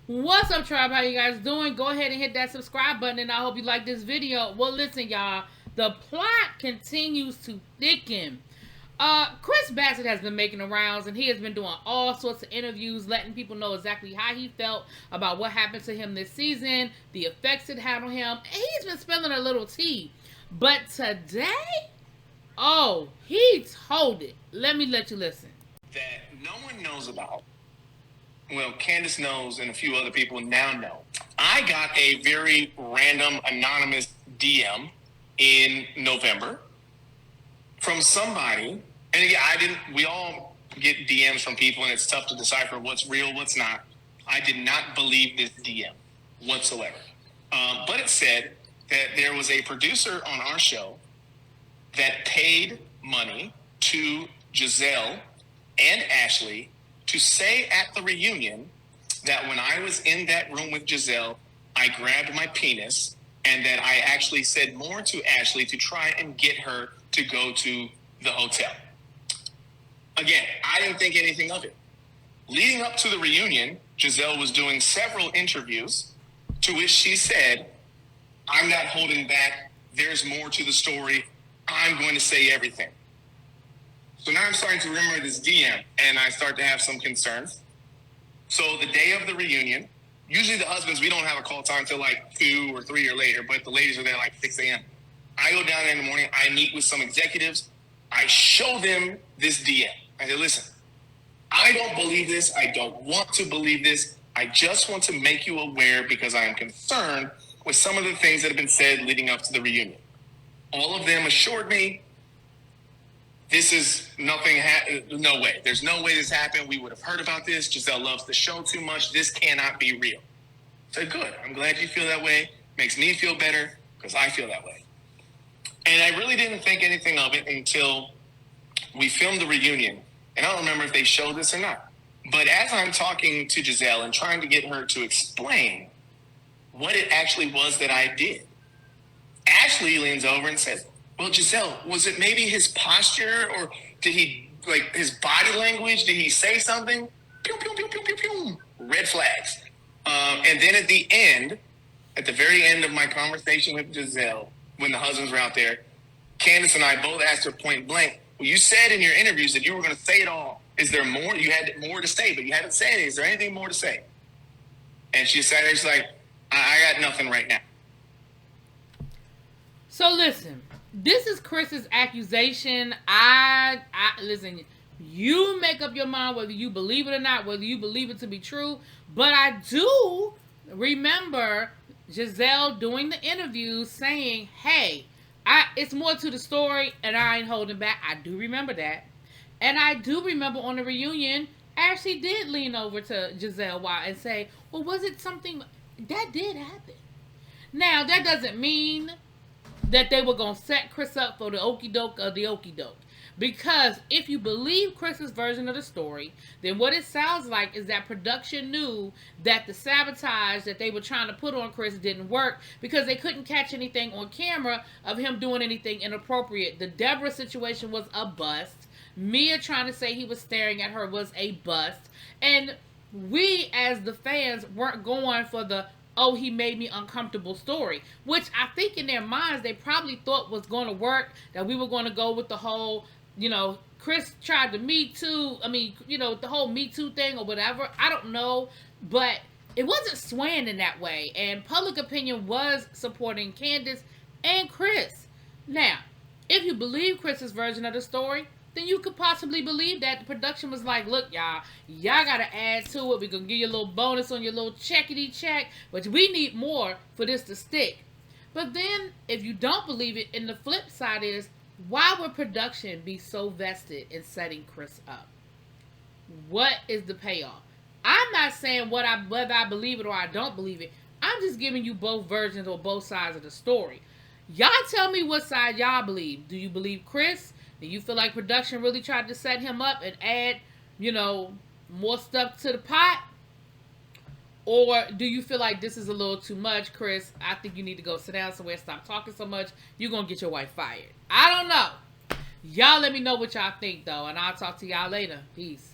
What's up, tribe? How you guys doing? Go ahead and hit that subscribe button, and I hope you like this video. Well, listen, y'all. The plot continues to thicken. Chris Bassett has been making the rounds, and he has been doing all sorts of interviews, letting people know exactly how he felt about what happened to him this season, the effects it had on him. And he's been spilling a little tea. But today, oh, he told it. Let you listen. That no one knows about. Well, Candace knows, and a few other people now know. I got a very random, anonymous DM in November from somebody, and again, we all get DMs from people, and it's tough to decipher what's real, what's not. I did not believe this DM whatsoever. But it said that there was a producer on our show that paid money to Giselle and Ashley to say at the reunion that when I was in that room with Giselle, I grabbed my penis, and that I actually said more to Ashley to try and get her to go to the hotel. Again, I didn't think anything of it. Leading up to the reunion, Giselle was doing several interviews to which she said, I'm not holding back. There's more to the story. I'm going to say everything. So now I'm starting to remember this DM, and I start to have some concerns. So the day of the reunion, usually the husbands, we don't have a call time till like 2 or 3 or later, but the ladies are there like 6 a.m. I go down there in the morning. I meet with some executives. I show them this DM. I say, listen, I don't believe this. I don't want to believe this. I just want to make you aware because I am concerned with some of the things that have been said leading up to the reunion. All of them assured me, this is nothing, no way. There's no way this happened. We would have heard about this. Giselle loves the show too much. This cannot be real. I said, good. I'm glad you feel that way. Makes me feel better because I feel that way. And I really didn't think anything of it until we filmed the reunion. And I don't remember if they showed this or not. But as I'm talking to Giselle and trying to get her to explain what it actually was that I did, Ashley leans over and says, well, Giselle, was it maybe his posture, or did he, like, his body language? Did he say something? Pew, pew, pew, pew, pew, pew. Red flags. And then at the very end of my conversation with Giselle, when the husbands were out there, Candace and I both asked her point blank, well, you said in your interviews that you were going to say it all. Is there more? You had more to say, but you haven't said it. Is there anything more to say? And she sat there, she's like, I got nothing right now. So listen, this is Chris's accusation. Listen, you make up your mind whether you believe it or not, whether you believe it to be true. But I do remember Giselle doing the interview saying, hey, it's more to the story and I ain't holding back. I do remember that. And I do remember on the reunion, Ashley did lean over to Giselle and say, well, was it something that did happen? Now, that doesn't mean that they were going to set Chris up for the okie doke of the okie doke. Because if you believe Chris's version of the story, then what it sounds like is that production knew that the sabotage that they were trying to put on Chris didn't work because they couldn't catch anything on camera of him doing anything inappropriate. The Deborah situation was a bust. Mia trying to say he was staring at her was a bust. And we, as the fans, weren't going for the oh, he made me uncomfortable story, which I think in their minds they probably thought was going to work, that we were going to go with the whole, Chris tried to Me Too, the whole Me Too thing or whatever. I don't know, but it wasn't swaying in that way, and public opinion was supporting Candace and Chris. Now, if you believe Chris's version of the story, then you could possibly believe that the production was like, look, y'all gotta add to it. We're gonna give you a little bonus on your little checkity check, but we need more for this to stick. But then, if you don't believe it, and the flip side is, why would production be so vested in setting Chris up? What is the payoff? I'm not saying whether I believe it or I don't believe it. I'm just giving you both versions or both sides of the story. Y'all tell me what side y'all believe. Do you believe Chris? Do you feel like production really tried to set him up and add, more stuff to the pot? Or do you feel like this is a little too much, Chris? I think you need to go sit down somewhere, stop talking so much. You're going to get your wife fired. I don't know. Y'all let me know what y'all think, though, and I'll talk to y'all later. Peace.